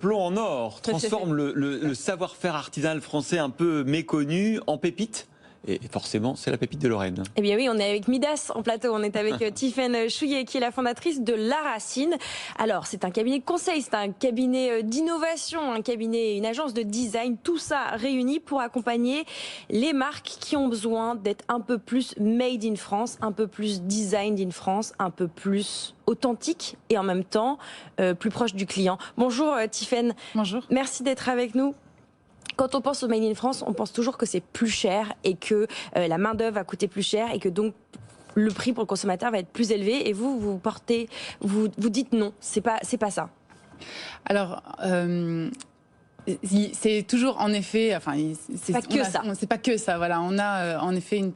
plomb en or transforme le savoir-faire artisanal français un peu méconnu en pépite. Et forcément, c'est la pépite de Lorraine. Eh bien oui, on est avec Midas en plateau. On est avec Tiffaine Chouillet, qui est la fondatrice de La Racine. Alors, c'est un cabinet de conseil, c'est un cabinet d'innovation, un cabinet, une agence de design. Tout ça réuni pour accompagner les marques qui ont besoin d'être un peu plus made in France, un peu plus designed in France, un peu plus authentique et en même temps plus proche du client. Bonjour Tiffaine. Bonjour. Merci d'être avec nous. Quand on pense au Made in France, on pense toujours que c'est plus cher et que la main-d'œuvre va coûter plus cher et que donc le prix pour le consommateur va être plus élevé. Et vous dites non, c'est pas ça. Alors, c'est toujours en effet, enfin, c'est pas que ça. Voilà, on a en effet une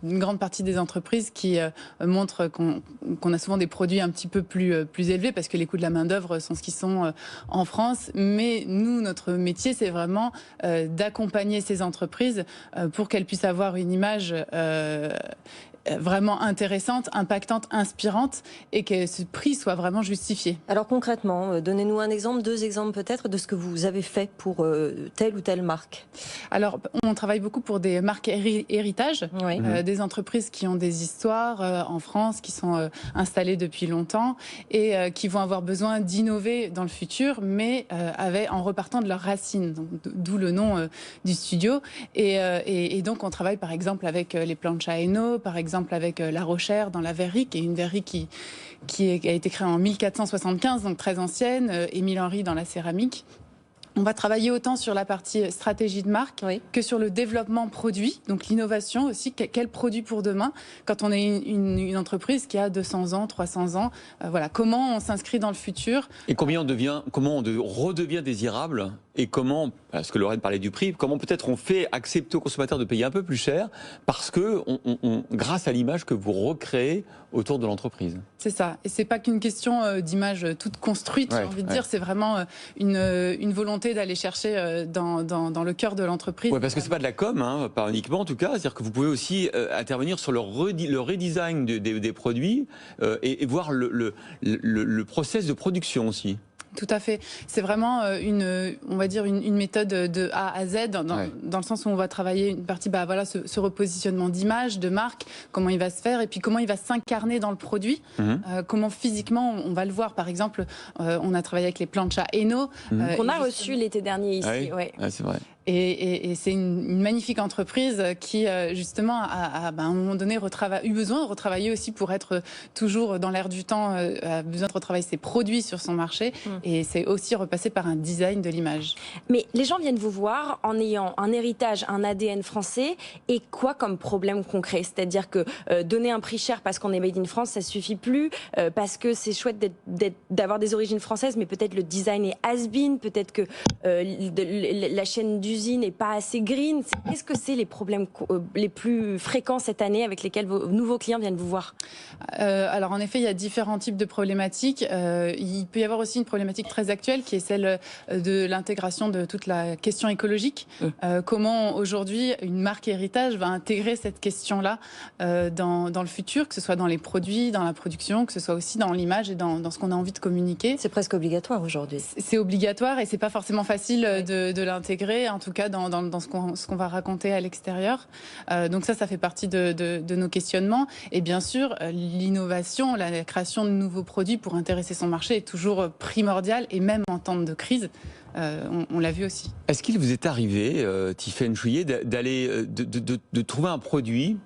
grande partie des entreprises qui montrent qu'on a souvent des produits un petit peu plus élevés parce que les coûts de la main d'œuvre sont ce qu'ils sont en France. Mais nous, notre métier, c'est vraiment d'accompagner ces entreprises pour qu'elles puissent avoir une image vraiment intéressante, impactante, inspirante et que ce prix soit vraiment justifié. Alors concrètement, donnez-nous un exemple, 2 exemples peut-être de ce que vous avez fait pour telle ou telle marque. Alors, on travaille beaucoup pour des marques héritage, oui. Des entreprises qui ont des histoires en France, qui sont installées depuis longtemps et qui vont avoir besoin d'innover dans le futur, mais en repartant de leurs racines, d'où le nom du studio. Et donc, on travaille par exemple avec les Plancha Hainaut, par exemple avec La Rochère dans la verrerie, qui est une verrerie qui a été créée en 1475, donc très ancienne, Émile Henry dans la céramique. On va travailler autant sur la partie stratégie de marque que sur le développement produit, donc l'innovation aussi. Quel produit pour demain quand on est une entreprise qui a 200 ans, 300 ans. Voilà, comment on s'inscrit dans le futur. Et comment on redevient désirable et comment, parce que Lorraine parlait du prix, comment peut-être on fait accepter aux consommateurs de payer un peu plus cher parce que grâce à l'image que vous recréez autour de l'entreprise. C'est ça. Et c'est pas qu'une question d'image toute construite, j'ai envie de dire. C'est vraiment une volonté d'aller chercher dans le cœur de l'entreprise. Oui, parce que c'est pas de la com, hein, pas uniquement en tout cas. C'est-à-dire que vous pouvez aussi intervenir sur le redesign des produits et voir le process de production aussi. Tout à fait. C'est vraiment on va dire une méthode de A à Z, dans le sens où on va travailler une partie, ce repositionnement d'image, de marque, comment il va se faire, et puis comment il va s'incarner dans le produit, comment physiquement on va le voir. Par exemple, on a travaillé avec les Plancha Hainaut. Qu'on a reçu l'été dernier ici. Ah oui, ouais. Ah, c'est vrai. Et c'est une magnifique entreprise qui, justement, à un moment donné, eu besoin de retravailler aussi pour être toujours dans l'air du temps, a besoin de retravailler ses produits sur son marché. Et c'est aussi repassé par un design de l'image. Mais les gens viennent vous voir en ayant un héritage, un ADN français, et quoi comme problème concret? C'est-à-dire que donner un prix cher parce qu'on est made in France, ça suffit plus, parce que c'est chouette d'avoir des origines françaises, mais peut-être le design est has-been, peut-être que la chaîne d'usine n'est pas assez green. Qu'est-ce que c'est les problèmes les plus fréquents cette année avec lesquels vos nouveaux clients viennent vous voir? Alors en effet, il y a différents types de problématiques. Il peut y avoir aussi une problématique très actuelle qui est celle de l'intégration de toute la question écologique. Comment aujourd'hui une marque héritage va intégrer cette question-là dans le futur, que ce soit dans les produits, dans la production, que ce soit aussi dans l'image et dans ce qu'on a envie de communiquer. C'est presque obligatoire aujourd'hui. C'est obligatoire et c'est pas forcément facile de l'intégrer, en tout cas dans ce qu'on va raconter à l'extérieur. Donc ça fait partie de nos questionnements. Et bien sûr, l'innovation, la création de nouveaux produits pour intéresser son marché est toujours primordiale, et même en temps de crise, on l'a vu aussi. Est-ce qu'il vous est arrivé, Tiffaine Chouillet, de trouver un produit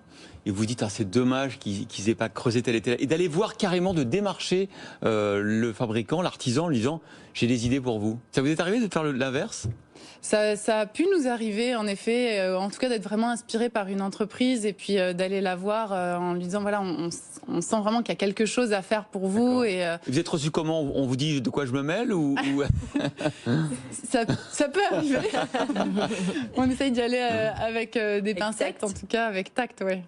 et vous dites c'est dommage qu'ils n'aient pas creusé tel et tel, et d'aller voir carrément, de démarcher le fabricant, l'artisan, en lui disant j'ai des idées pour vous? Ça vous est arrivé de faire l'inverse? Ça a pu nous arriver, en effet, en tout cas d'être vraiment inspiré par une entreprise et puis d'aller la voir en lui disant voilà, on sent vraiment qu'il y a quelque chose à faire pour vous. Et vous êtes reçu comment? On vous dit de quoi je me mêle ou... ça peut arriver. On essaye d'y aller avec des pincettes, en tout cas avec tact, ouais.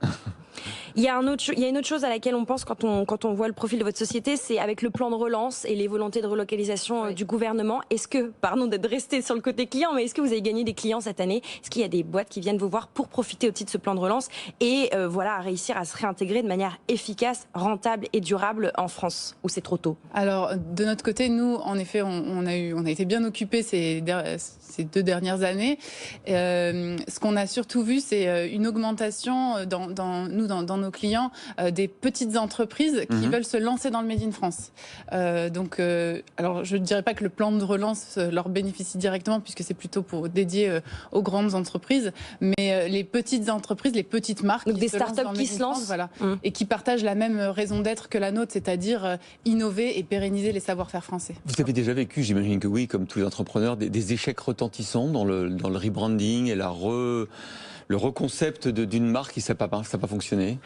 Il y a une autre chose à laquelle on pense quand on voit le profil de votre société, c'est avec le plan de relance et les volontés de relocalisation du gouvernement. Est-ce que, pardon d'être resté sur le côté client, mais est-ce que vous avez gagné des clients cette année? Est-ce qu'il y a des boîtes qui viennent vous voir pour profiter aussi de ce plan de relance et voilà, réussir à se réintégrer de manière efficace, rentable et durable en France? Ou c'est trop tôt? Alors, de notre côté, nous, en effet, on a été bien occupés ces 2 dernières années. Ce qu'on a surtout vu, c'est une augmentation dans nos clients des petites entreprises qui veulent se lancer dans le Made in France. Alors, je ne dirais pas que le plan de relance leur bénéficie directement, puisque c'est plutôt dédié aux grandes entreprises, mais les petites entreprises, les petites marques, donc des startups qui se lancent, voilà, et qui partagent la même raison d'être que la nôtre, c'est-à-dire innover et pérenniser les savoir-faire français. Vous avez déjà vécu, j'imagine que oui, comme tous les entrepreneurs, des échecs retentissants dans le rebranding et le reconcept d'une marque qui n'a pas fonctionné?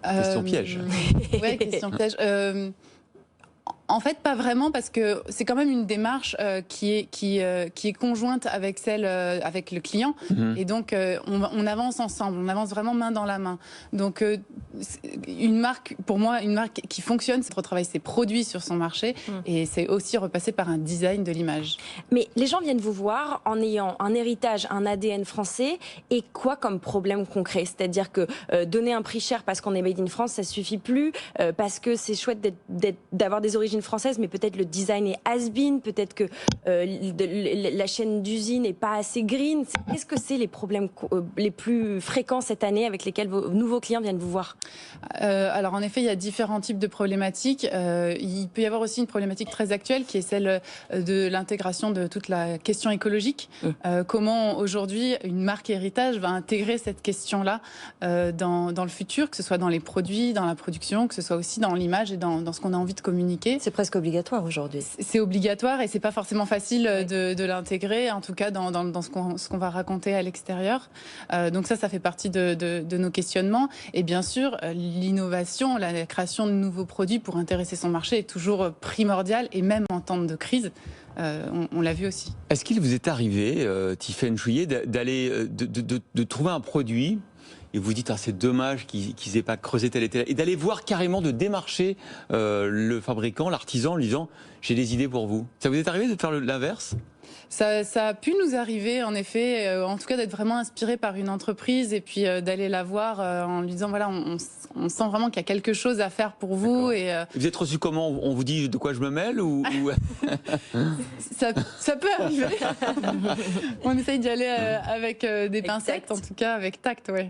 Question piège. Oui, question piège. En fait, pas vraiment, parce que c'est quand même une démarche qui est conjointe avec avec le client, et donc on avance ensemble, on avance vraiment main dans la main. Donc une marque, pour moi, une marque qui fonctionne, c'est de retravailler ses produits sur son marché, et c'est aussi repasser par un design de l'image. Mais les gens viennent vous voir en ayant un héritage, un ADN français, et quoi comme problème concret? C'est-à-dire que donner un prix cher parce qu'on est made in France, ça suffit plus, parce que c'est chouette d'avoir des origines françaises, mais peut-être le design est has-been, peut-être que la chaîne d'usine n'est pas assez green. Qu'est-ce que c'est les problèmes les plus fréquents cette année avec lesquels vos nouveaux clients viennent vous voir? Alors en effet, il y a différents types de problématiques. Il peut y avoir aussi une problématique très actuelle qui est celle de l'intégration de toute la question écologique. Comment aujourd'hui une marque héritage va intégrer cette question-là dans le futur, que ce soit dans les produits, dans la production, que ce soit aussi dans l'image et dans ce qu'on a envie de communiquer. C'est presque obligatoire aujourd'hui. C'est obligatoire, et c'est pas forcément facile de l'intégrer, en tout cas dans ce qu'on va raconter à l'extérieur. Donc ça fait partie de nos questionnements. Et bien sûr, l'innovation, la création de nouveaux produits pour intéresser son marché est toujours primordiale, et même en temps de crise. On l'a vu aussi. Est-ce qu'il vous est arrivé, Tiffaine Chouillet, de trouver un produit et vous dites, c'est dommage qu'ils n'aient pas creusé tel et tel, et d'aller voir carrément, de démarcher le fabricant, l'artisan, en lui disant, j'ai des idées pour vous? Ça vous est arrivé de faire l'inverse? Ça a pu nous arriver, en effet, en tout cas d'être vraiment inspiré par une entreprise, et puis d'aller la voir en lui disant, voilà, on sent vraiment qu'il y a quelque chose à faire pour vous. Et vous êtes reçu comment? On vous dit de quoi je me mêle ou... ça peut arriver. On essaye d'y aller avec des pincettes, en tout cas avec tact, ouais.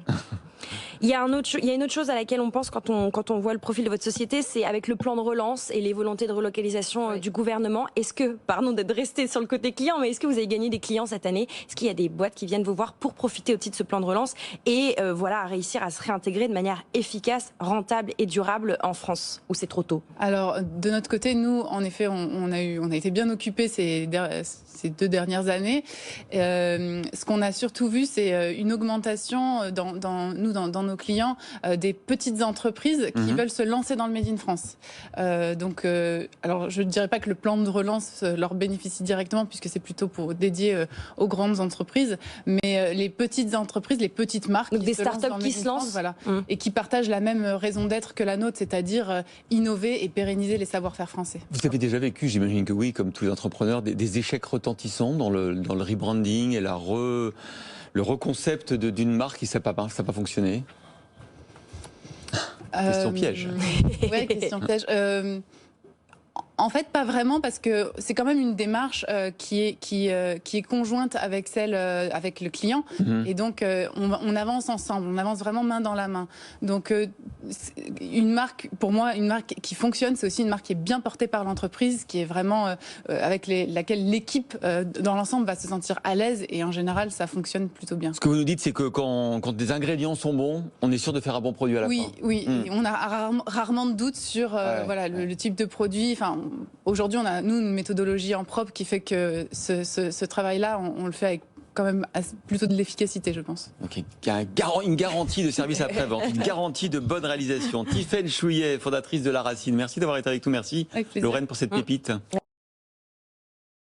Il y a une autre chose à laquelle on pense quand on voit le profil de votre société, c'est avec le plan de relance et les volontés de relocalisation du gouvernement. Est-ce que, pardon d'être resté sur le côté client, mais est-ce que vous avez gagné des clients cette année? Est-ce qu'il y a des boîtes qui viennent vous voir pour profiter aussi de ce plan de relance et voilà, réussir à se réintégrer de manière efficace, rentable et durable en France? Ou c'est trop tôt? Alors, de notre côté, nous, en effet, on a été bien occupés ces 2 dernières années. Ce qu'on a surtout vu, c'est une augmentation dans nos clients des petites entreprises qui veulent se lancer dans le Made in France. Alors, je ne dirais pas que le plan de relance leur bénéficie directement, puisque c'est plutôt dédié aux grandes entreprises, mais les petites entreprises, les petites marques, donc des startups qui se lancent, voilà, et qui partagent la même raison d'être que la nôtre, c'est-à-dire innover et pérenniser les savoir-faire français. Vous avez déjà vécu, j'imagine que oui, comme tous les entrepreneurs, des échecs retentissants dans le rebranding et le reconcept d'une marque qui n'a pas fonctionné? Question piège. Oui, question piège. En fait, pas vraiment, parce que c'est quand même une démarche qui est conjointe avec avec le client, et donc on avance ensemble, on avance vraiment main dans la main. Donc une marque, pour moi, une marque qui fonctionne, c'est aussi une marque qui est bien portée par l'entreprise, qui est vraiment avec laquelle l'équipe dans l'ensemble va se sentir à l'aise, et en général, ça fonctionne plutôt bien. Ce que vous nous dites, c'est que quand des ingrédients sont bons, on est sûr de faire un bon produit à la fin. Oui, on a rarement de doute sur le type de produit. Enfin, aujourd'hui, on a, nous, une méthodologie en propre qui fait que ce travail-là, on le fait avec quand même plutôt de l'efficacité, je pense. Ok. Il y a une garantie de service après-vente, une garantie de bonne réalisation. Tiffaine Chouillet, fondatrice de La Racine, merci d'avoir été avec nous, merci Lorraine pour cette pépite.